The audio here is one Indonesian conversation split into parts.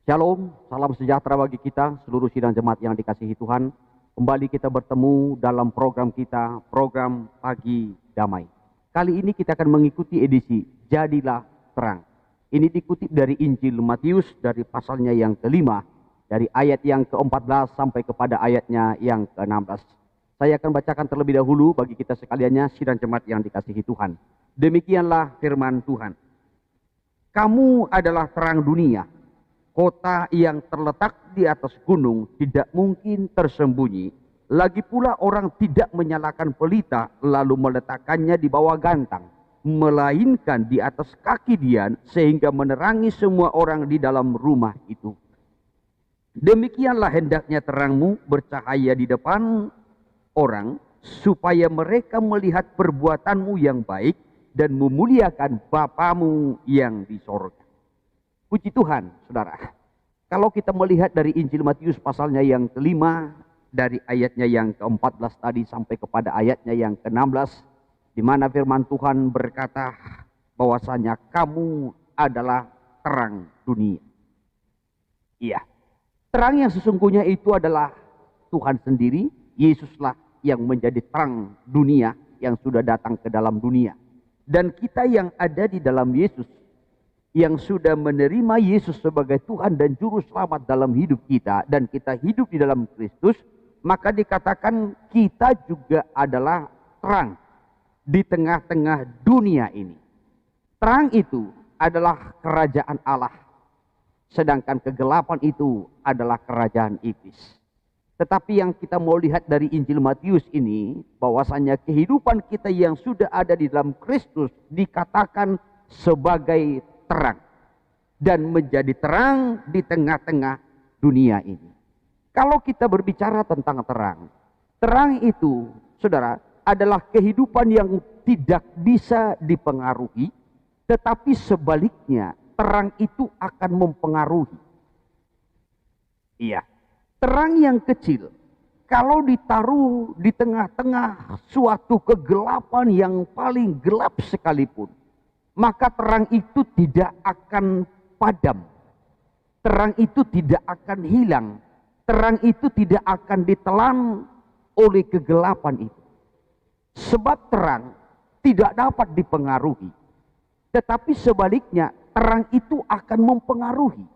Shalom, salam sejahtera bagi kita, seluruh sidang jemaat yang dikasihi Tuhan. Kembali kita bertemu dalam program kita, program Pagi Damai. Kali ini kita akan mengikuti edisi Jadilah Terang. Ini dikutip dari Injil Matius, dari pasalnya yang kelima, dari ayat yang ke-14 sampai kepada ayatnya yang ke-16. Saya akan bacakan terlebih dahulu bagi kita sekaliannya, sidang jemaat yang dikasihi Tuhan. Demikianlah firman Tuhan. Kamu adalah terang dunia. Kota yang terletak di atas gunung tidak mungkin tersembunyi. Lagi pula orang tidak menyalakan pelita lalu meletakkannya di bawah gantang, melainkan di atas kaki dian sehingga menerangi semua orang di dalam rumah itu. Demikianlah hendaknya terangmu bercahaya di depan orang, supaya mereka melihat perbuatanmu yang baik dan memuliakan Bapamu yang di sorga. Puji Tuhan, saudara. Kalau kita melihat dari Injil Matius pasalnya yang kelima, dari ayatnya yang ke-14 tadi sampai kepada ayatnya yang ke-16, di mana firman Tuhan berkata bahwasanya kamu adalah terang dunia. Iya, terang yang sesungguhnya itu adalah Tuhan sendiri. Yesuslah yang menjadi terang dunia yang sudah datang ke dalam dunia. Dan kita yang ada di dalam Yesus, yang sudah menerima Yesus sebagai Tuhan dan Juru Selamat dalam hidup kita, dan kita hidup di dalam Kristus, maka dikatakan kita juga adalah terang di tengah-tengah dunia ini. Terang itu adalah kerajaan Allah, sedangkan kegelapan itu adalah kerajaan iblis. Tetapi yang kita mau lihat dari Injil Matius ini, bahwasanya kehidupan kita yang sudah ada di dalam Kristus dikatakan sebagai terang dan menjadi terang di tengah-tengah dunia ini. Kalau kita berbicara tentang terang, terang itu, saudara, adalah kehidupan yang tidak bisa dipengaruhi, tetapi sebaliknya terang itu akan mempengaruhi. Iya, terang yang kecil kalau ditaruh di tengah-tengah suatu kegelapan yang paling gelap sekalipun, maka terang itu tidak akan padam. Terang itu tidak akan hilang. Terang itu tidak akan ditelan oleh kegelapan itu. Sebab terang tidak dapat dipengaruhi. Tetapi sebaliknya, terang itu akan mempengaruhi.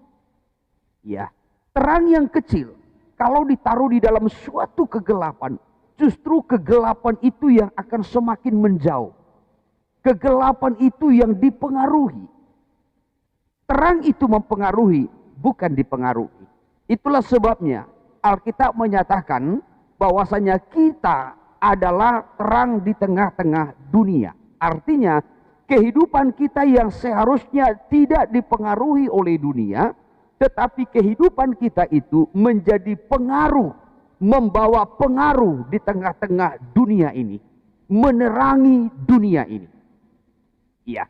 Ya, terang yang kecil, kalau ditaruh di dalam suatu kegelapan, justru kegelapan itu yang akan semakin menjauh. Kegelapan itu yang dipengaruhi. Terang itu mempengaruhi, bukan dipengaruhi. Itulah sebabnya Alkitab menyatakan bahwasanya kita adalah terang di tengah-tengah dunia. Artinya kehidupan kita yang seharusnya tidak dipengaruhi oleh dunia, tetapi kehidupan kita itu menjadi pengaruh, membawa pengaruh di tengah-tengah dunia ini, menerangi dunia ini. Ya,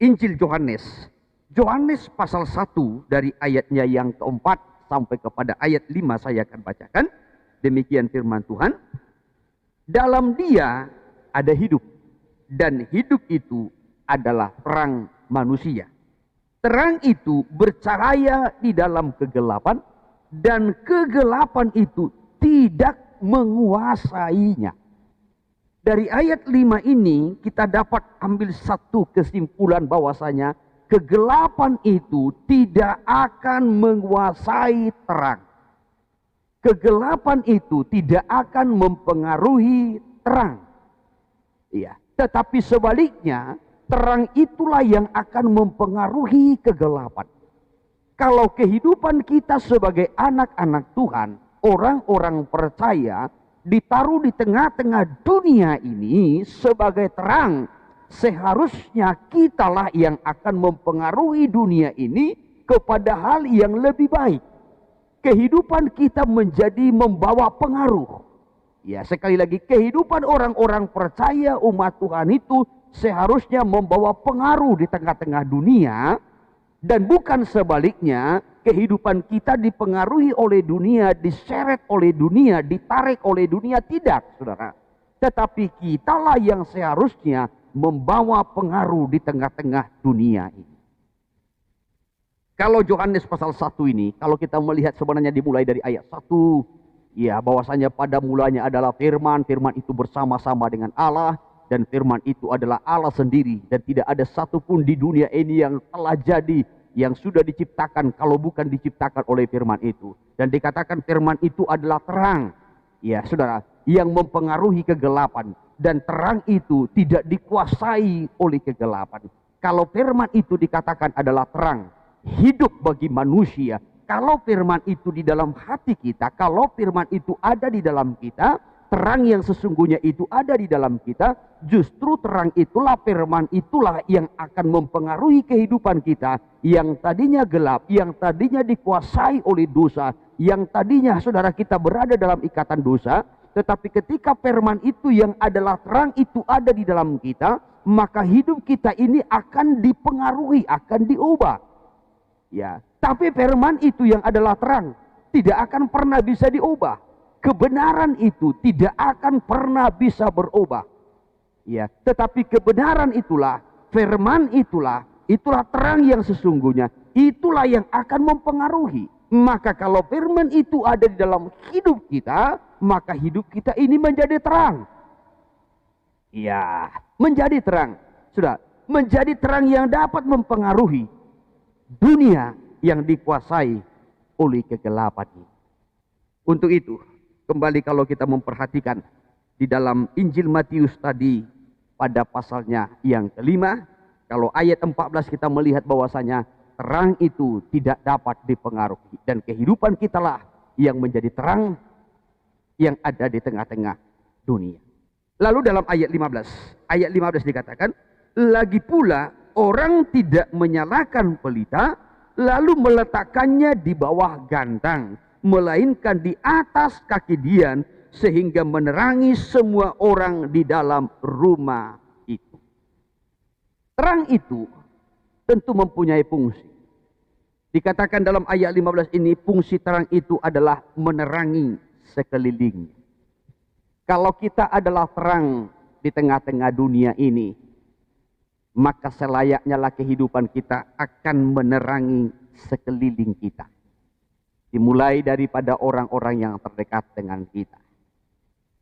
Injil Yohanes pasal 1 dari ayatnya yang keempat sampai kepada ayat 5 saya akan bacakan. Demikian firman Tuhan. Dalam Dia ada hidup, dan hidup itu adalah terang manusia. Terang itu bercahaya di dalam kegelapan, dan kegelapan itu tidak menguasainya. Dari ayat 5 ini kita dapat ambil satu kesimpulan bahwasanya kegelapan itu tidak akan menguasai terang. Kegelapan itu tidak akan mempengaruhi terang. Iya, tetapi sebaliknya terang itulah yang akan mempengaruhi kegelapan. Kalau kehidupan kita sebagai anak-anak Tuhan, orang-orang percaya, ditaruh di tengah-tengah dunia ini sebagai terang, seharusnya kitalah yang akan mempengaruhi dunia ini kepada hal yang lebih baik. Kehidupan kita menjadi membawa pengaruh. Ya, sekali lagi, kehidupan orang-orang percaya umat Tuhan itu seharusnya membawa pengaruh di tengah-tengah dunia, dan bukan sebaliknya. Kehidupan kita dipengaruhi oleh dunia, diseret oleh dunia, ditarik oleh dunia, tidak, saudara. Tetapi kitalah yang seharusnya membawa pengaruh di tengah-tengah dunia ini. Kalau Yohanes pasal 1 ini, kalau kita melihat sebenarnya dimulai dari ayat 1, ya bahwasanya pada mulanya adalah firman, firman itu bersama-sama dengan Allah, dan firman itu adalah Allah sendiri, dan tidak ada satupun di dunia ini yang telah jadi, yang sudah diciptakan kalau bukan diciptakan oleh firman itu. Dan dikatakan firman itu adalah terang, ya saudara, yang mempengaruhi kegelapan, dan terang itu tidak dikuasai oleh kegelapan. Kalau firman itu dikatakan adalah terang, hidup bagi manusia, kalau firman itu di dalam hati kita, kalau firman itu ada di dalam kita, terang yang sesungguhnya itu ada di dalam kita, justru terang itulah, firman itulah yang akan mempengaruhi kehidupan kita, yang tadinya gelap, yang tadinya dikuasai oleh dosa, yang tadinya saudara kita berada dalam ikatan dosa, tetapi ketika firman itu yang adalah terang itu ada di dalam kita, maka hidup kita ini akan dipengaruhi, akan diubah. Ya, tapi firman itu yang adalah terang tidak akan pernah bisa diubah. Kebenaran itu tidak akan pernah bisa berubah. Ya, tetapi kebenaran itulah, firman itulah terang yang sesungguhnya. Itulah yang akan mempengaruhi. Maka kalau firman itu ada di dalam hidup kita, maka hidup kita ini menjadi terang. Ya, menjadi terang. Sudah, menjadi terang yang dapat mempengaruhi dunia yang dikuasai oleh kegelapan ini. Untuk itu, kembali kalau kita memperhatikan di dalam Injil Matius tadi pada pasalnya yang kelima, kalau ayat 14 kita melihat bahwasanya terang itu tidak dapat dipengaruhi, dan kehidupan kitalah yang menjadi terang yang ada di tengah-tengah dunia. Lalu dalam ayat 15 dikatakan, lagi pula orang tidak menyalakan pelita lalu meletakkannya di bawah gantang, melainkan di atas kaki dian, sehingga menerangi semua orang di dalam rumah itu. Terang itu tentu mempunyai fungsi. Dikatakan dalam ayat 15 ini, fungsi terang itu adalah menerangi sekelilingnya. Kalau kita adalah terang di tengah-tengah dunia ini, maka selayaknya lah kehidupan kita akan menerangi sekeliling kita. Dimulai daripada orang-orang yang terdekat dengan kita.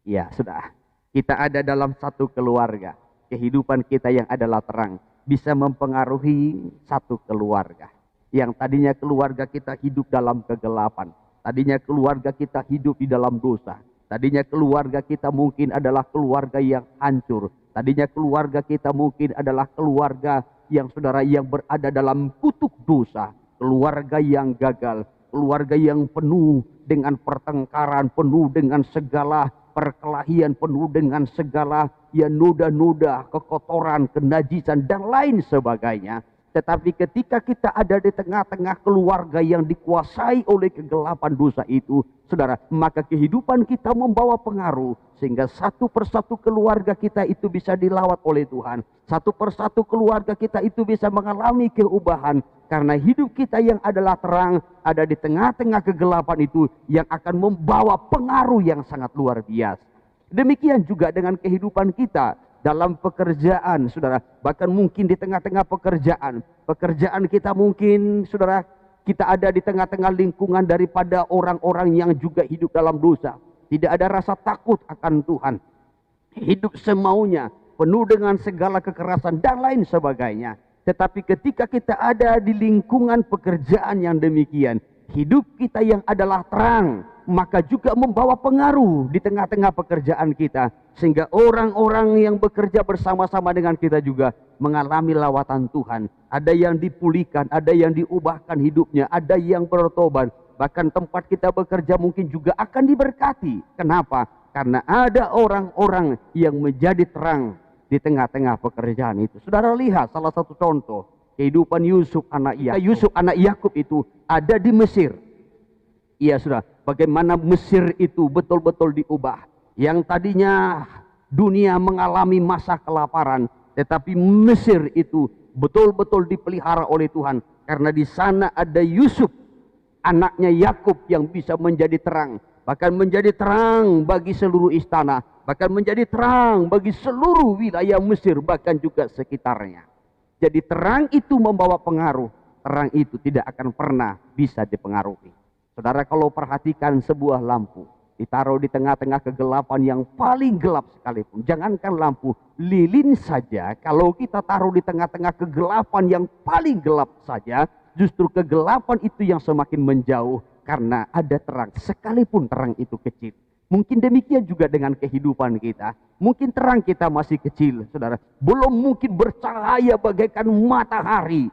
Ya sudah, kita ada dalam satu keluarga. Kehidupan kita yang adalah terang bisa mempengaruhi satu keluarga. Yang tadinya keluarga kita hidup dalam kegelapan. Tadinya keluarga kita hidup di dalam dosa. Tadinya keluarga kita mungkin adalah keluarga yang hancur. Tadinya keluarga kita mungkin adalah keluarga yang saudara yang berada dalam kutuk dosa. Keluarga yang gagal. Keluarga yang penuh dengan pertengkaran, penuh dengan segala perkelahian, penuh dengan segala ya noda-noda, kekotoran, kenajisan dan lain sebagainya. Tetapi ketika kita ada di tengah-tengah keluarga yang dikuasai oleh kegelapan dosa itu, saudara, maka kehidupan kita membawa pengaruh. Sehingga satu persatu keluarga kita itu bisa dilawat oleh Tuhan. Satu persatu keluarga kita itu bisa mengalami keubahan. Karena hidup kita yang adalah terang, ada di tengah-tengah kegelapan itu, yang akan membawa pengaruh yang sangat luar biasa. Demikian juga dengan kehidupan kita dalam pekerjaan, saudara. Bahkan mungkin di tengah-tengah pekerjaan kita mungkin, saudara, kita ada di tengah-tengah lingkungan daripada orang-orang yang juga hidup dalam dosa. Tidak ada rasa takut akan Tuhan. Hidup semaunya, penuh dengan segala kekerasan dan lain sebagainya. Tetapi ketika kita ada di lingkungan pekerjaan yang demikian, hidup kita yang adalah terang, maka juga membawa pengaruh di tengah-tengah pekerjaan kita. Sehingga orang-orang yang bekerja bersama-sama dengan kita juga mengalami lawatan Tuhan. Ada yang dipulihkan, ada yang diubahkan hidupnya, ada yang bertobat. Bahkan tempat kita bekerja mungkin juga akan diberkati. Kenapa? Karena ada orang-orang yang menjadi terang di tengah-tengah pekerjaan itu. Saudara lihat salah satu contoh kehidupan Yusuf anak Yakub. Yusuf anak Yakub itu ada di Mesir. Iya saudara, bagaimana Mesir itu betul-betul diubah. Yang tadinya dunia mengalami masa kelaparan, tetapi Mesir itu betul-betul dipelihara oleh Tuhan. Karena di sana ada Yusuf, anaknya Yakub, yang bisa menjadi terang. Bahkan menjadi terang bagi seluruh istana. Bahkan menjadi terang bagi seluruh wilayah Mesir, bahkan juga sekitarnya. Jadi terang itu membawa pengaruh. terang itu tidak akan pernah bisa dipengaruhi. Saudara, kalau perhatikan sebuah lampu ditaruh di tengah-tengah kegelapan yang paling gelap sekalipun, jangankan lampu, lilin saja kalau kita taruh di tengah-tengah kegelapan yang paling gelap saja, justru kegelapan itu yang semakin menjauh karena ada terang, sekalipun terang itu kecil. Mungkin demikian juga dengan kehidupan kita. Mungkin terang kita masih kecil, saudara. Belum mungkin bercahaya bagaikan matahari.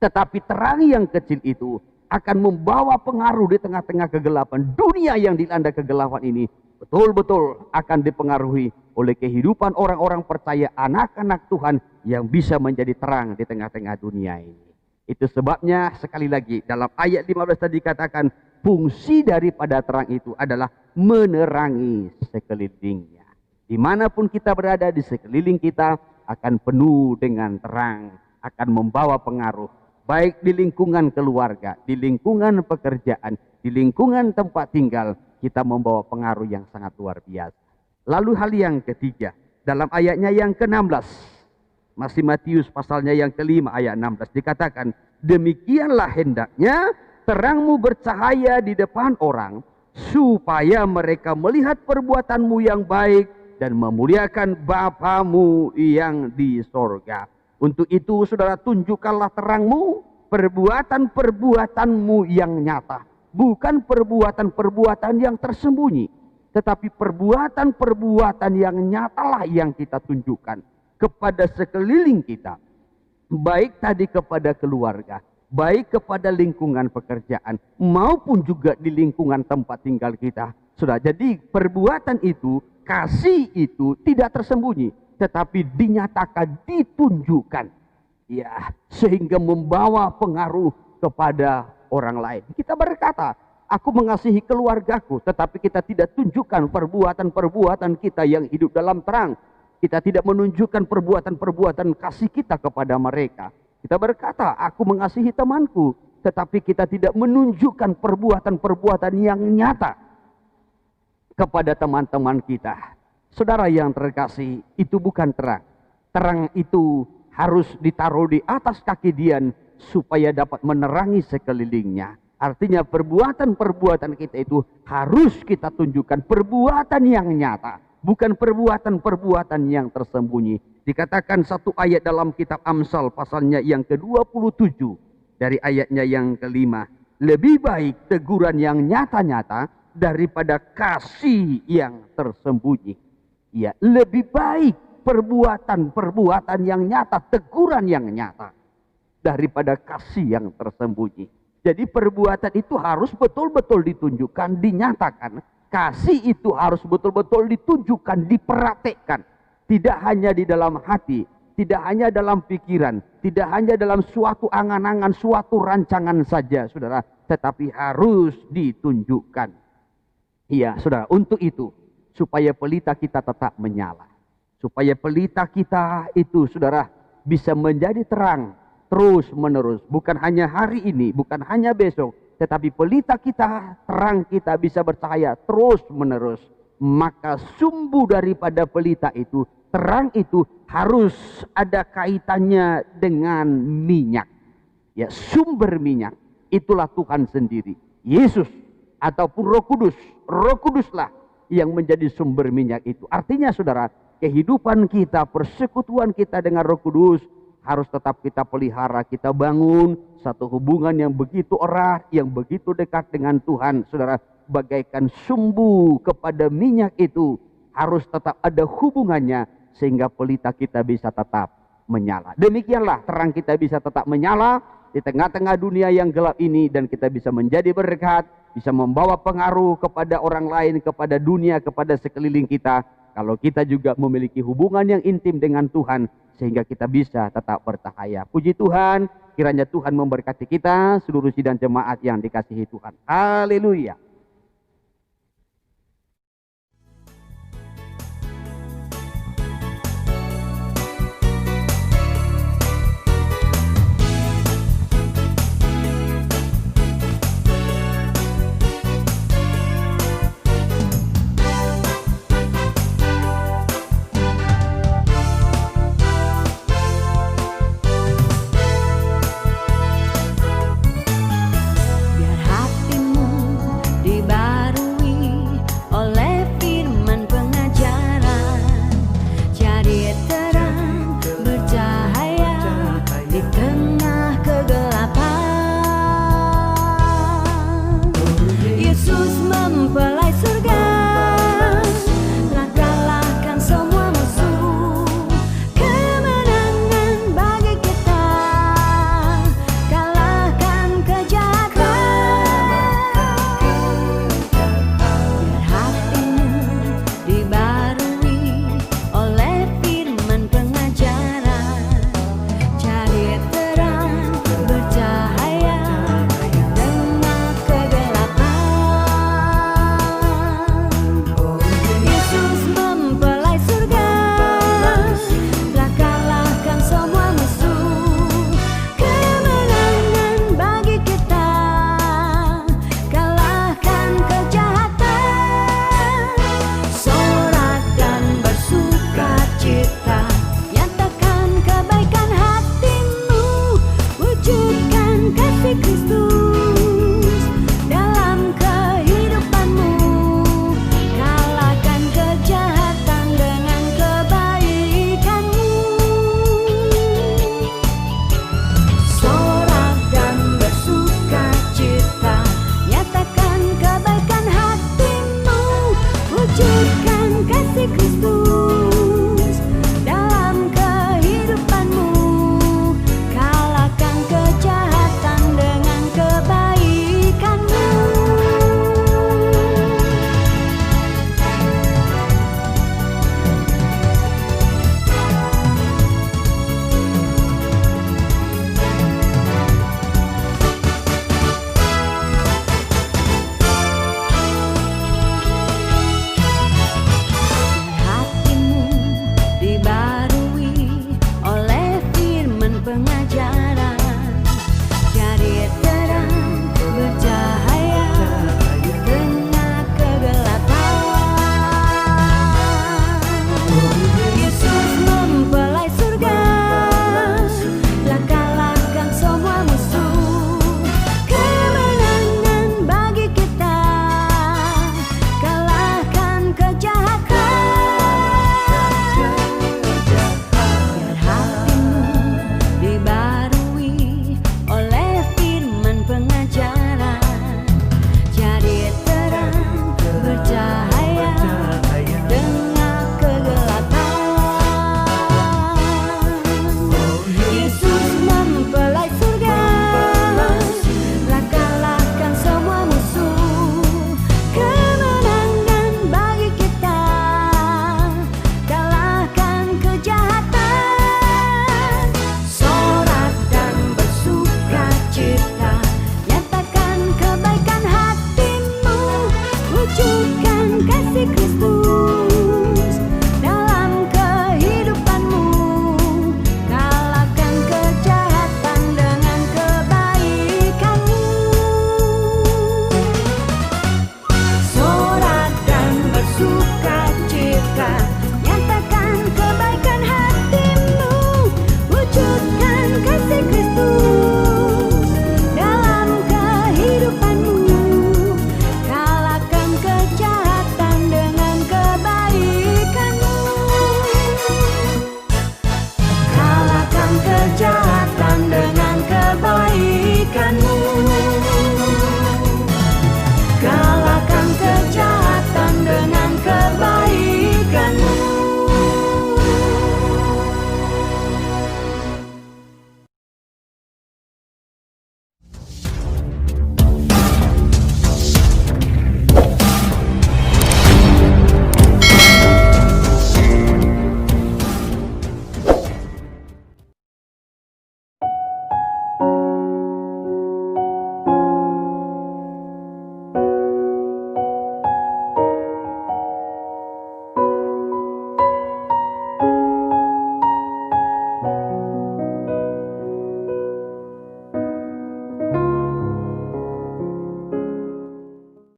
Tetapi terang yang kecil itu akan membawa pengaruh di tengah-tengah kegelapan. Dunia yang dilanda kegelapan ini betul-betul akan dipengaruhi oleh kehidupan orang-orang percaya, anak-anak Tuhan yang bisa menjadi terang di tengah-tengah dunia ini. Itu sebabnya sekali lagi dalam ayat 15 tadi dikatakan, fungsi daripada terang itu adalah menerangi sekelilingnya. Dimanapun kita berada di sekeliling kita akan penuh dengan terang, akan membawa pengaruh. Baik di lingkungan keluarga, di lingkungan pekerjaan, di lingkungan tempat tinggal, kita membawa pengaruh yang sangat luar biasa. Lalu hal yang ketiga, dalam ayatnya yang ke-16, masih Matius pasalnya yang ke-5 ayat 16 dikatakan, demikianlah hendaknya terangmu bercahaya di depan orang, supaya mereka melihat perbuatanmu yang baik dan memuliakan Bapamu yang di sorga. Untuk itu saudara, tunjukkanlah terangmu, perbuatan-perbuatanmu yang nyata. Bukan perbuatan-perbuatan yang tersembunyi, tetapi perbuatan-perbuatan yang nyatalah yang kita tunjukkan kepada sekeliling kita. Baik tadi kepada keluarga, baik kepada lingkungan pekerjaan, maupun juga di lingkungan tempat tinggal kita. Sudah, jadi perbuatan itu, kasih itu tidak tersembunyi, tetapi dinyatakan, ditunjukkan. Ya, sehingga membawa pengaruh kepada orang lain. Kita berkata, aku mengasihi keluargaku, tetapi kita tidak tunjukkan perbuatan-perbuatan kita yang hidup dalam terang. Kita tidak menunjukkan perbuatan-perbuatan kasih kita kepada mereka. Kita berkata, aku mengasihi temanku, tetapi kita tidak menunjukkan perbuatan-perbuatan yang nyata kepada teman-teman kita. Saudara yang terkasih, itu bukan terang. Terang itu harus ditaruh di atas kaki Dian supaya dapat menerangi sekelilingnya. Artinya perbuatan-perbuatan kita itu harus kita tunjukkan perbuatan yang nyata, bukan perbuatan-perbuatan yang tersembunyi. Dikatakan satu ayat dalam kitab Amsal pasalnya yang ke-27 dari ayatnya yang ke-5. Lebih baik teguran yang nyata-nyata daripada kasih yang tersembunyi. Ya, lebih baik perbuatan-perbuatan yang nyata, teguran yang nyata daripada kasih yang tersembunyi. Jadi perbuatan itu harus betul-betul ditunjukkan, dinyatakan. Kasih itu harus betul-betul ditunjukkan, dipraktekkan. Tidak hanya di dalam hati, tidak hanya dalam pikiran, tidak hanya dalam suatu angan-angan, suatu rancangan saja, saudara, tetapi harus ditunjukkan. Iya, saudara, untuk itu, supaya pelita kita tetap menyala. Supaya pelita kita itu, saudara, bisa menjadi terang terus menerus. Bukan hanya hari ini, bukan hanya besok, tetapi pelita kita, terang kita bisa bercahaya terus menerus. Maka sumbu daripada pelita itu, terang itu harus ada kaitannya dengan minyak. Ya, sumber minyak itulah Tuhan sendiri, Yesus ataupun Roh Kudus. Roh Kuduslah yang menjadi sumber minyak itu. Artinya saudara, kehidupan kita, persekutuan kita dengan Roh Kudus harus tetap kita pelihara, kita bangun satu hubungan yang begitu erat, yang begitu dekat dengan Tuhan. Saudara, bagaikan sumbu kepada minyak itu harus tetap ada hubungannya sehingga pelita kita bisa tetap menyala. Demikianlah terang kita bisa tetap menyala di tengah-tengah dunia yang gelap ini, dan kita bisa menjadi berkat, bisa membawa pengaruh kepada orang lain, kepada dunia, kepada sekeliling kita. Kalau kita juga memiliki hubungan yang intim dengan Tuhan, sehingga kita bisa tetap bercahaya. Puji Tuhan, kiranya Tuhan memberkati kita, seluruh sidang jemaat yang dikasihi Tuhan. Haleluya.